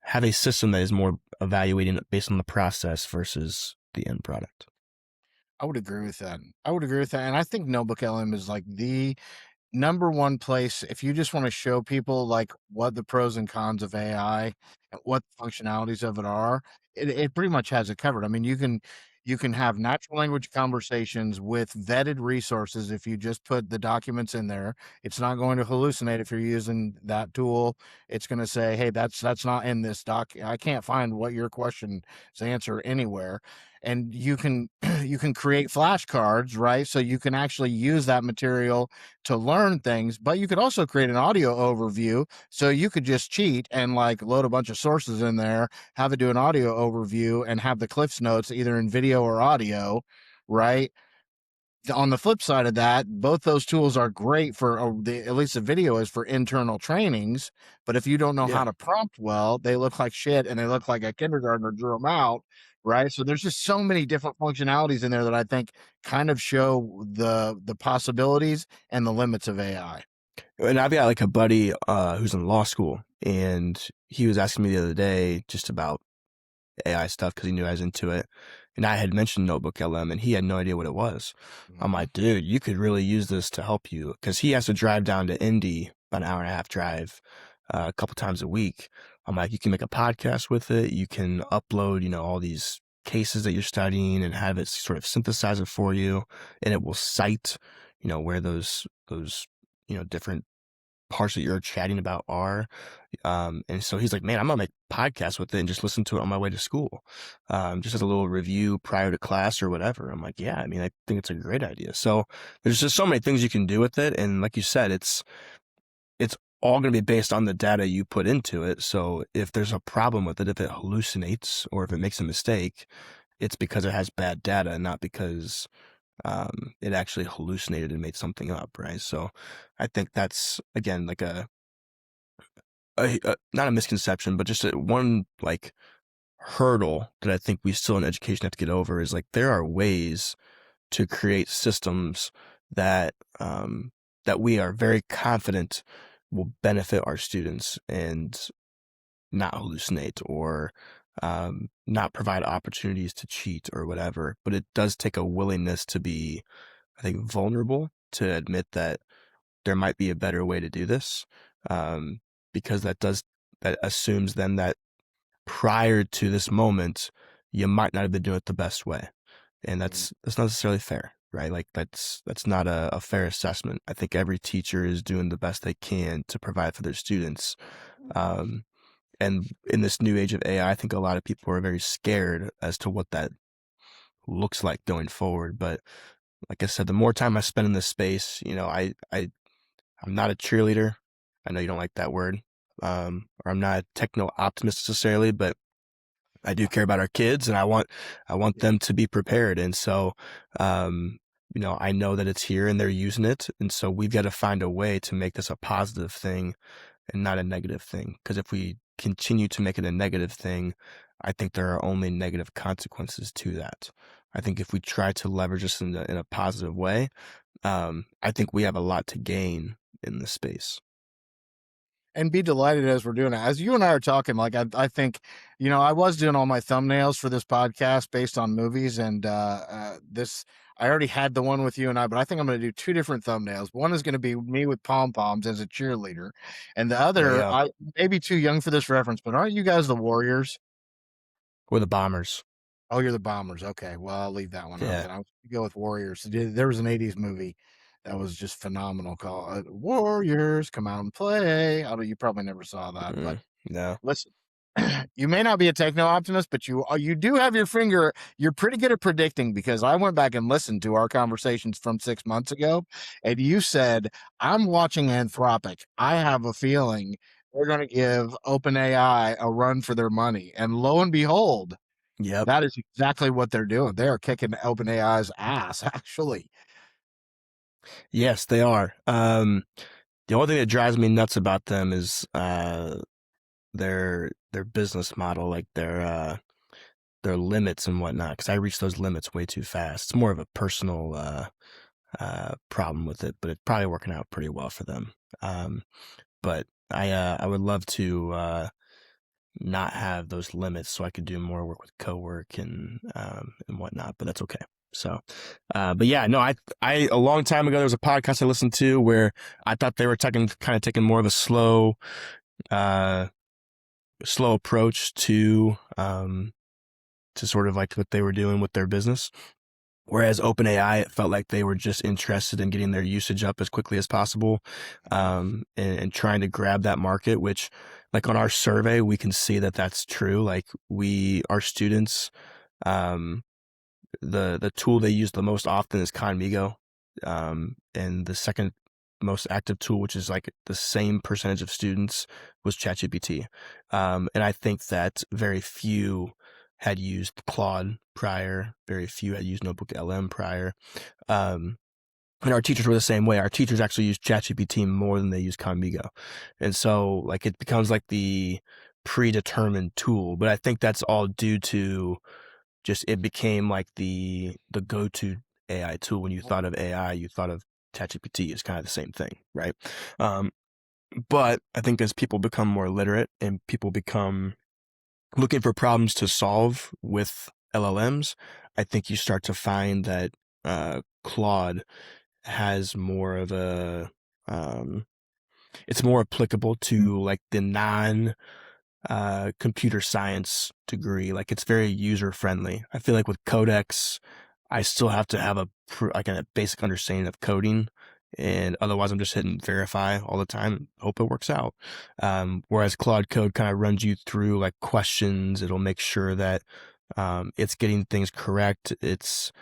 have a system that is more evaluating based on the process versus the end product.
I would agree with that. And I think Notebook LM is like the number one place if you just want to show people like what the pros and cons of AI and what the functionalities of it are. It pretty much has it covered. I mean, you can have natural language conversations with vetted resources. If you just put the documents in there, it's not going to hallucinate. If you're using that tool, it's going to say, hey, that's not in this doc. I can't find what your question's answer anywhere. And you can you can create flashcards, right? So you can actually use that material to learn things, but you could also create an audio overview. So you could just cheat and like load a bunch of sources in there, have it do an audio overview, and have the Cliffs notes either in video or audio, right? On the flip side of that, both those tools are great for, at least the video is for internal trainings. But if you don't know how to prompt well, they look like shit, and they look like a kindergartner drew them out, right? So there's just so many different functionalities in there that I think kind of show the possibilities and the limits of AI.
And I've got like a buddy who's in law school, and he was asking me the other day just about AI stuff because he knew I was into it. And I had mentioned Notebook LM, and he had no idea what it was. I'm like, dude, you could really use this to help you, because he has to drive down to Indy, about an hour and a half drive, a couple times a week. I'm like, you can make a podcast with it. You can upload, all these cases that you're studying and have it sort of synthesize it for you, and it will cite, where those different parts that you're chatting about are. And so he's like, man, I'm gonna make podcasts with it and just listen to it on my way to school, just as a little review prior to class or whatever. I'm like, yeah, I mean, I think it's a great idea. So there's just so many things you can do with it, and like you said, it's all going to be based on the data you put into it. So if there's a problem with it, if it hallucinates or if it makes a mistake, it's because it has bad data, not because it actually hallucinated and made something up, right? So I think that's, again, like a not a misconception, but just one like hurdle that I think we still in education have to get over, is like there are ways to create systems that that we are very confident will benefit our students and not hallucinate or not provide opportunities to cheat or whatever. But it does take a willingness to be, I think, vulnerable to admit that there might be a better way to do this, because that assumes then that prior to this moment, you might not have been doing it the best way, and that's not necessarily fair, right? Like that's not a fair assessment. I think every teacher is doing the best they can to provide for their students, And in this new age of AI, I think a lot of people are very scared as to what that looks like going forward. But like I said, the more time I spend in this space, I'm not a cheerleader. I know you don't like that word. Or I'm not a techno optimist necessarily, but I do care about our kids, and I want
Yeah.
them to be prepared. And so, um, I know that it's here and they're using it. And so we've got to find a way to make this a positive thing and not a negative thing. Because if we continue to make it a negative thing, I think there are only negative consequences to that. I think if we try to leverage this in a positive way, I think we have a lot to gain in this space.
And be delighted as we're doing it. As you and I are talking, like I think, I was doing all my thumbnails for this podcast based on movies, and this I already had the one with you and I, but I think I'm going to do two different thumbnails. One is going to be me with pom poms as a cheerleader, and the
Yeah,
other,
yeah.
I may be too young for this reference, but aren't you guys the Warriors?
We're the bombers.
Oh, you're the Bombers. Okay, well, I'll leave that one out
Yeah.
then. I'll go with Warriors. There was an '80s movie that was just phenomenal called Warriors Come Out and Play. I you probably never saw that, but
No.
listen, you may not be a techno optimist, but you do have your finger. You're pretty good at predicting, because I went back and listened to our conversations from 6 months ago, and you said, "I'm watching Anthropic. I have a feeling they're going to give OpenAI a run for their money." And lo and behold,
Yep.
that is exactly what they're doing. They are kicking OpenAI's ass, actually.
Yes, they are. The only thing that drives me nuts about them is their business model, like their limits and whatnot. Because I reach those limits way too fast. It's more of a personal problem with it, but it's probably working out pretty well for them. But I would love to not have those limits so I could do more work with co-work and whatnot. But that's okay. So, but yeah, no, I a long time ago there was a podcast I listened to where I thought they were kind of taking more of a uh, slow approach to sort of like what they were doing with their business. Whereas OpenAI, it felt like they were just interested in getting their usage up as quickly as possible, and trying to grab that market. Which, like on our survey, we can see that that's true. Like our students, um, the tool they use the most often is Conmigo, and the second most active tool, which is like the same percentage of students, was ChatGPT. And I think that very few had used Claude prior. Very few had used Notebook LM prior. Um, and our teachers were the same way. Our teachers actually use ChatGPT more than they use Conmigo. And so like it becomes like the predetermined tool. But I think that's all due to just it became like the go-to AI tool. When you thought of AI, you thought of ChatGPT. Is kind of the same thing, right? Um, but I think as people become more literate and people become looking for problems to solve with LLMs, I think you start to find that Claude has more of a it's more applicable to like the non computer science degree. Like it's very user friendly. I feel like with Codex, I still have to have like a basic understanding of coding, and otherwise I'm just hitting verify all the time. Hope it works out. Whereas Claude Code kind of runs you through like questions. It'll make sure that it's getting things correct. It's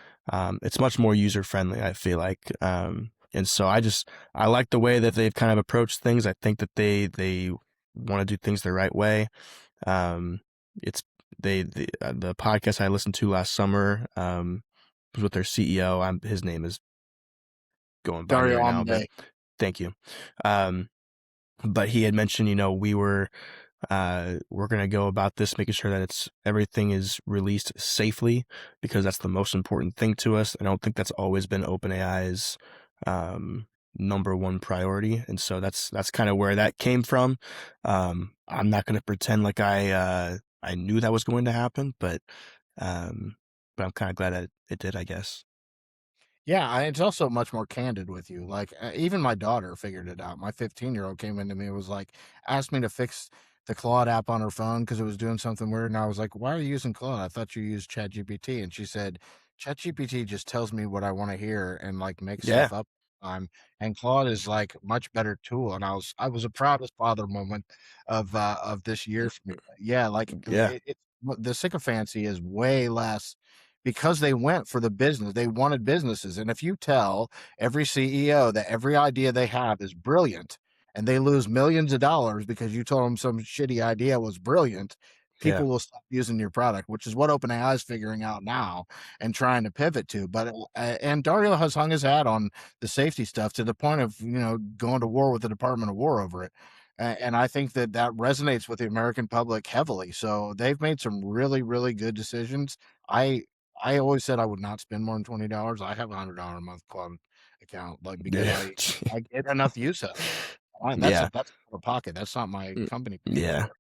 much more user friendly, I feel like. And so I like the way that they've kind of approached things. I think that they want to do things the right way. Um, it's the podcast I listened to last summer was with their CEO. His name is going by me
Dario
right now, but
Amodei.
thank you. Um, but he had mentioned, we're going to go about this, making sure that everything is released safely, because that's the most important thing to us. I don't think that's always been OpenAI's number one priority, and so that's kind of where that came from. I'm not going to pretend like I knew that was going to happen, um, but I'm kind of glad that it did, I guess.
Yeah, it's also much more candid with you. Like, even my daughter figured it out. My 15-year-old came into me and was like, asked me to fix the Claude app on her phone because it was doing something weird. And I was like, why are you using Claude? I thought you used ChatGPT. And she said, ChatGPT just tells me what I want to hear and like makes
Yeah,
stuff up. time, and Claude is like a much better tool. And I was a proudest father moment of this year for me. Yeah, like
Yeah.
the sycophancy is way less because they went for the business. They wanted businesses. And if you tell every CEO that every idea they have is brilliant and they lose millions of dollars because you told them some shitty idea was brilliant,
Yeah.
people will stop using your product, which is what OpenAI is figuring out now and trying to pivot to. But and Dario has hung his hat on the safety stuff to the point of going to war with the Department of War over it. And I think that that resonates with the American public heavily. So they've made some really, really good decisions. I I always said I would not spend more than $20. I have $100 a month club account, like because
Yeah.
I get enough use of it.
Yeah.
That's out of pocket. That's not my company paying
Yeah.
for it.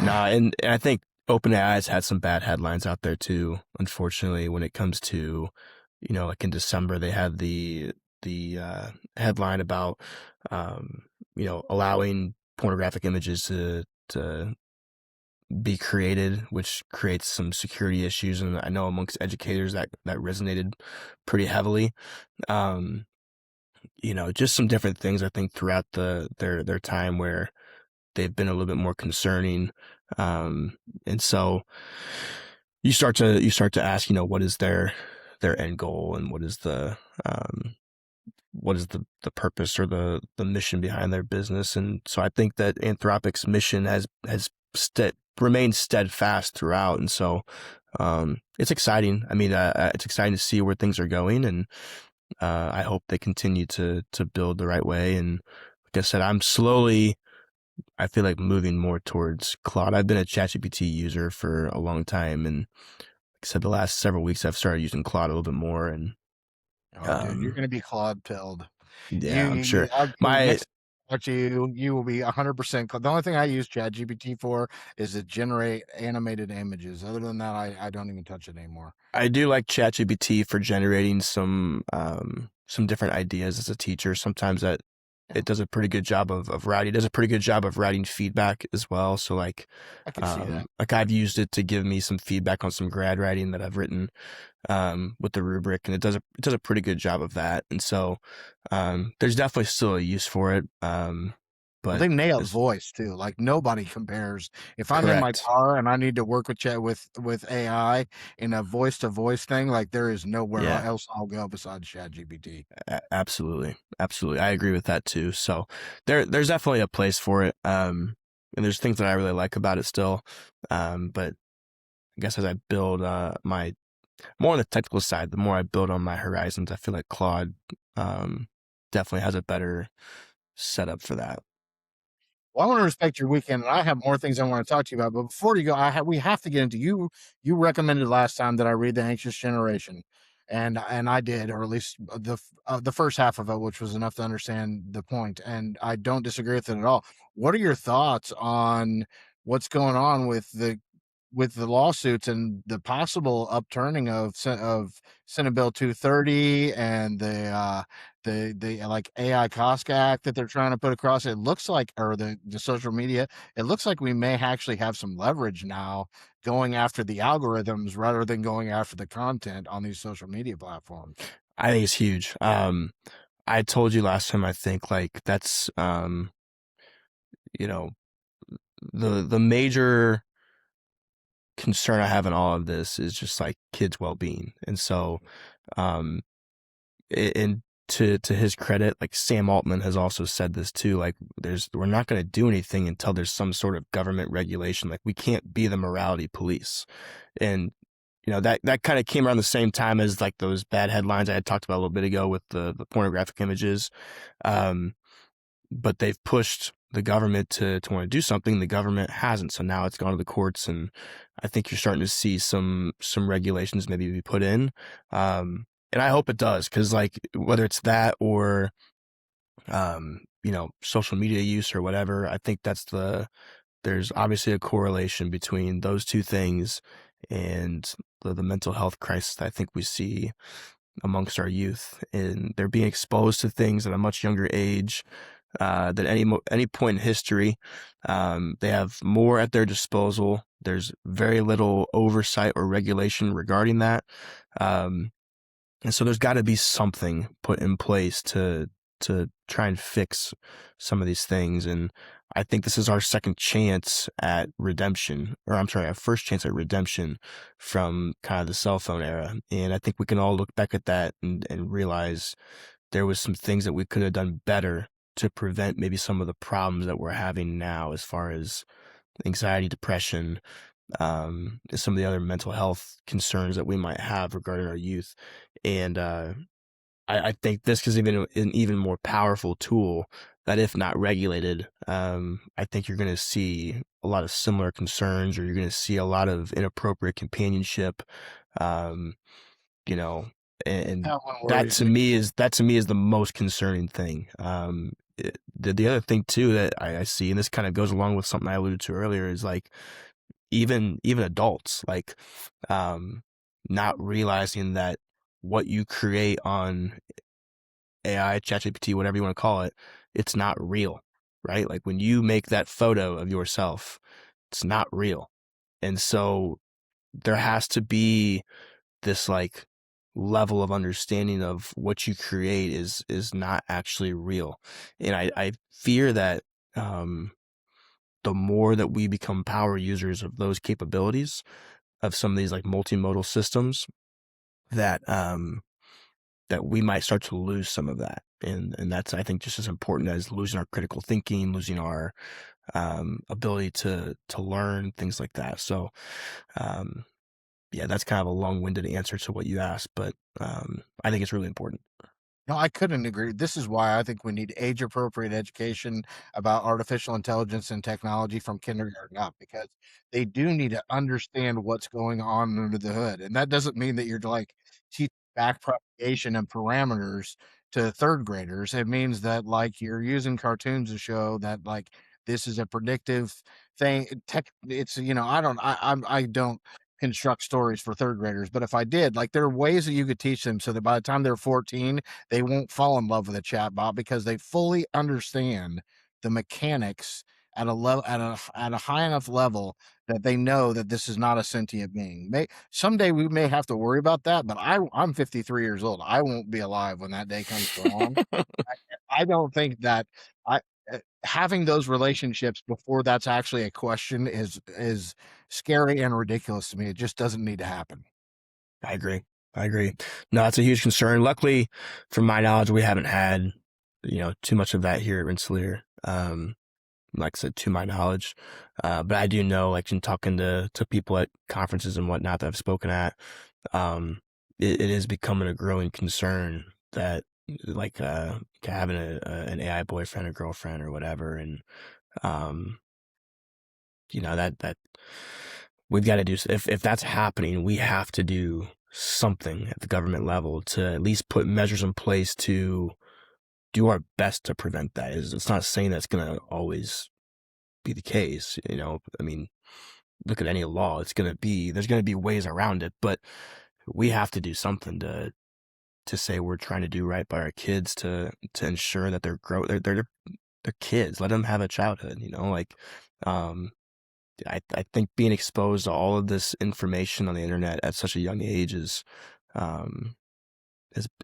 Nah, and I think OpenAI has had some bad headlines out there too. Unfortunately, when it comes to, like in December, they had the headline about, um, allowing pornographic images to be created, which creates some security issues. And I know amongst educators that resonated pretty heavily. Um, just some different things I think throughout their time where they've been a little bit more concerning. And so you start to ask, what is their end goal, and what is the purpose or the mission behind their business. And so I think that Anthropic's mission has remained steadfast throughout. And so it's exciting. I mean, it's exciting to see where things are going, and I hope they continue to build the right way. And like I said, I feel like moving more towards Claude. I've been a ChatGPT user for a long time, and like I said, the last several weeks I've started using Claude a little bit more. And
Oh, dude, you're
um,
gonna be Claude pilled.
yeah, I'm sure
I
my
next to you will be 100%. The only thing I use ChatGPT for is to generate animated images. Other than that, I don't even touch it anymore.
I do like ChatGPT for generating some different ideas as a teacher. Sometimes that
Yeah,
it does a pretty good job of writing. It does a pretty good job of writing feedback as well. So
I could see that.
like I've used it to give me some feedback on some grad writing that I've written with the rubric, and it does a pretty good job of that. And so there's definitely still a use for it.
Well,
But
they nailed
as
voice too. Like nobody compares. If I'm in my
correct.
car and I need to work with chat with AI in a voice to voice thing, like there is nowhere
Yeah,
else I'll go besides ChatGPT.
absolutely. Absolutely. I agree with that too. So there's definitely a place for it. And there's things that I really like about it still. But I guess as I build my more on the technical side, the more I build on my horizons, I feel like Claude definitely has a better setup for that.
Well, I want to respect your weekend, and I have more things I want to talk to you about. But before you go, we have to get into you. You recommended last time that I read The Anxious Generation, and I did, or at least the first half of it, which was enough to understand the point. And I don't disagree with it at all. What are your thoughts on what's going on with the lawsuits and the possible upturning of Senate Bill 230 and the like AI Cost Act that they're trying to put across? It looks like, or the social media, it looks like we may actually have some leverage now going after the algorithms rather than going after the content on these social media platforms.
I think it's huge. I told you last time, I think like that's you know, the major concern I have in all of this is just like kids' well-being. And so um and to his credit, like Sam Altman has also said this too, like we're not going to do anything until there's some sort of government regulation. Like we can't be the morality police. And that kind of came around the same time as like those bad headlines I had talked about a little bit ago with the pornographic images. Um, but they've pushed the government to want to do something. The government hasn't. So now it's gone to the courts, and I think you're starting to see some regulations maybe be put in. And I hope it does, because like whether it's that or social media use or whatever, I think there's obviously a correlation between those two things and the mental health crisis that I think we see amongst our youth, and they're being exposed to things at a much younger age than any point in history. They have more at their disposal. There's very little oversight or regulation regarding that. Um, And so there's got to be something put in place to try and fix some of these things. And I think this is our second chance at redemption, or I'm sorry, our first chance at redemption from kind of the cell phone era. And I think we can all look back at that and realize there was some things that we could have done better to prevent maybe some of the problems that we're having now as far as anxiety, depression, and some of the other mental health concerns that we might have regarding our youth. And I think this is even an even more powerful tool that, if not regulated, I think you're going to see a lot of similar concerns, or you're going to see a lot of inappropriate companionship, um, you know, and
That one worries me.
that to me is the most concerning thing. The other thing too that I see, and this kind of goes along with something I alluded to earlier, is like even adults, like um, not realizing that what you create on AI, ChatGPT, whatever you want to call it, it's not real, right? Like when you make that photo of yourself, it's not real. And so there has to be this like level of understanding of what you create is not actually real. And I fear that um, the more that we become power users of those capabilities of some of these like multimodal systems, that that we might start to lose some of that. And that's, I think, just as important as losing our critical thinking, losing our ability to learn, things like that. So, um, yeah, that's kind of a long-winded answer to what you asked, but I think it's really important.
No, I couldn't agree. This is why I think we need age appropriate education about artificial intelligence and technology from kindergarten up, because they do need to understand what's going on under the hood. And that doesn't mean that you're like teaching back propagation and parameters to third graders. It means that like you're using cartoons to show that like this is a predictive thing. Tech, it's I don't construct stories for third graders, but if I did, like there are ways that you could teach them so that by the time they're 14, they won't fall in love with a chatbot because they fully understand the mechanics at a level at a high enough level that they know that this is not a sentient being. Someday we may have to worry about that, but I'm 53 years old. I won't be alive when that day comes around. I don't think that I having those relationships before that's actually a question is scary and ridiculous to me. It just doesn't need to happen.
I agree. I agree. No, that's a huge concern. Luckily, from my knowledge, we haven't had, too much of that here at Rensselaer. Like I said, to my knowledge. But I do know, like in talking to people at conferences and whatnot that I've spoken at, it is becoming a growing concern that like having an AI boyfriend or girlfriend or whatever, and um, that we've got to do, if that's happening, we have to do something at the government level to at least put measures in place to do our best to prevent that. It's not saying that's going to always be the case. I mean, look at any law. There's going to be ways around it, but we have to do something to say we're trying to do right by our kids, to ensure that they're kids. Let them have a childhood, like, um, I think being exposed to all of this information on the internet at such a young age um,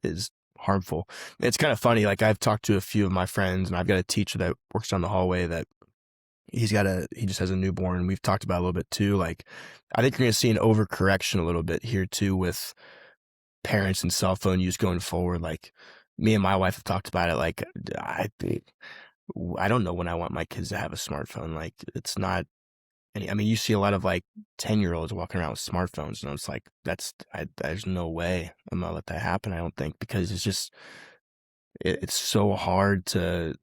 is harmful. It's kind of funny. Like I've talked to a few of my friends, and I've got a teacher that works down the hallway that he just has a newborn. We've talked about it a little bit too. Like, I think you're going to see an overcorrection a little bit here too with parents and cell phone use going forward. Like, me and my wife have talked about it. Like, I don't know when I want my kids to have a smartphone. Like, it's not any, I mean, you see a lot of like 10-year-olds walking around with smartphones, and it's like, there's no way I'm going to let that happen. I don't think, because it's so hard to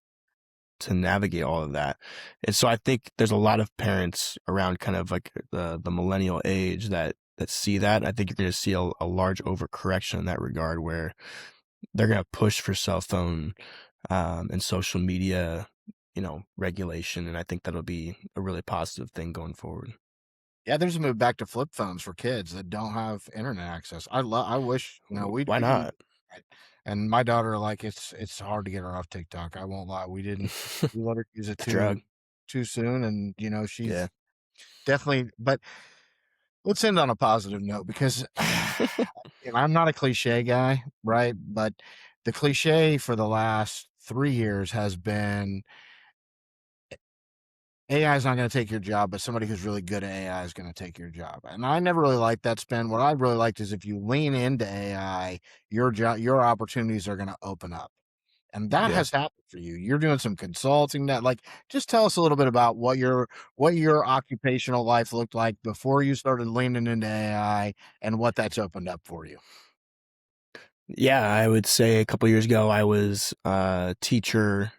navigate all of that. And so I think there's a lot of parents around kind of like the millennial age that see that. And I think you're going to see a large overcorrection in that regard, where they're going to push for cell phone and social media, regulation. And I think that'll be a really positive thing going forward.
Yeah, there's a move back to flip phones for kids that don't have internet access. I wish,
Why
we didn't.
not?
And my daughter, like, it's hard to get her off TikTok. I won't lie. We let her use it
The drug.
too soon, and
Yeah.
she's definitely. But let's end on a positive note, because and I'm not a cliche guy, right? But the cliche for the last 3 years has been AI is not going to take your job, but somebody who's really good at AI is going to take your job. And I never really liked that spin. What I really liked is if you lean into AI, your opportunities are going to open up. And that
Yeah.
has happened for you. You're doing some consulting that, like, just tell us a little bit about what your occupational life looked like before you started leaning into AI and what that's opened up for you.
Yeah, I would say a couple years ago I was a teacher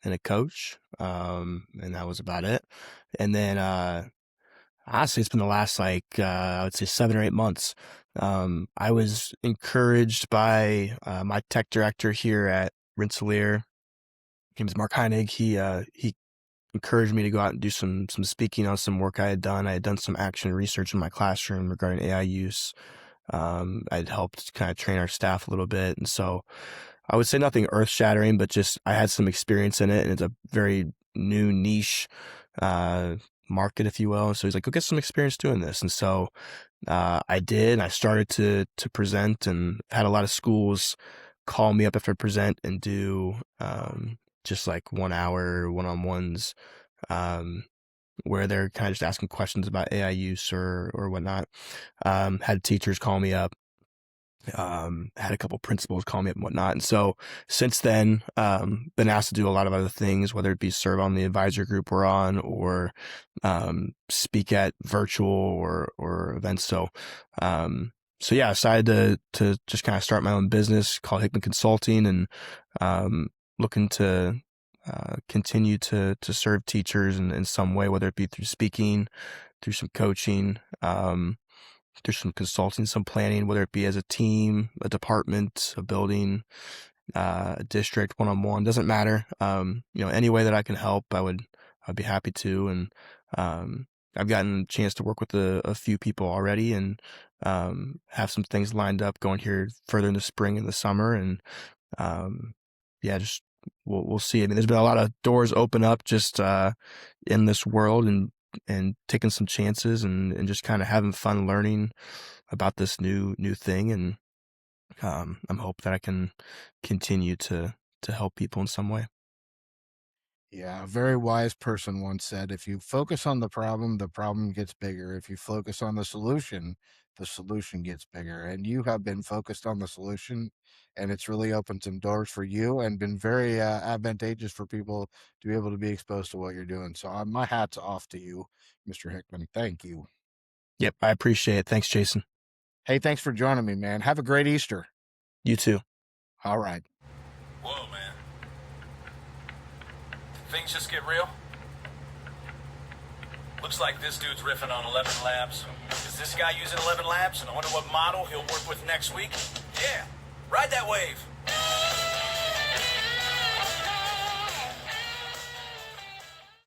and a coach, and that was about it. And then honestly, it's been the last I would say 7 or 8 months. I was encouraged by my tech director here at Rensselaer. His name is Mark Heinig. He encouraged me to go out and do some speaking on some work I had done. I had done some action research in my classroom regarding AI use. I'd helped kind of train our staff a little bit, and so I would say nothing earth shattering, but just I had some experience in it, and it's a very new niche market, if you will. So he's like, go get some experience doing this, and so I did. And I started to present, and had a lot of schools call me up after I present and do just like 1 hour one-on-ones. Where they're kind of just asking questions about AI use or whatnot. Had teachers call me up, had a couple principals call me up and whatnot. And so since then, been asked to do a lot of other things, whether it be serve on the advisor group we're on or speak at virtual or events. So yeah, I decided to just kind of start my own business called Hickman Consulting, and looking to continue to serve teachers in some way, whether it be through speaking, through some coaching, through some consulting, some planning, whether it be as a team, a department, a building, a district, one-on-one, doesn't matter. Any way that I can help, I'd be happy to. And I've gotten a chance to work with a few people already, and have some things lined up going here further in the spring and the summer. And just we'll see. I mean, there's been a lot of doors open up just in this world, and taking some chances, and just kind of having fun learning about this new thing. And I'm hoping that I can continue to help people in some way.
Yeah, a very wise person once said, if you focus on the problem gets bigger. If you focus on the solution gets bigger. And you have been focused on the solution, and it's really opened some doors for you and been very advantageous for people to be able to be exposed to what you're doing. So my hat's off to you, Mr. Hickman. Thank you.
Yep, I appreciate it. Thanks, Jason.
Hey, thanks for joining me, man. Have a great Easter.
You too.
All right.
Whoa, man. Things just get real? Looks like this dude's riffing on 11 Labs. Is this guy using 11 Labs? And I wonder what model he'll work with next week? Yeah, ride that wave.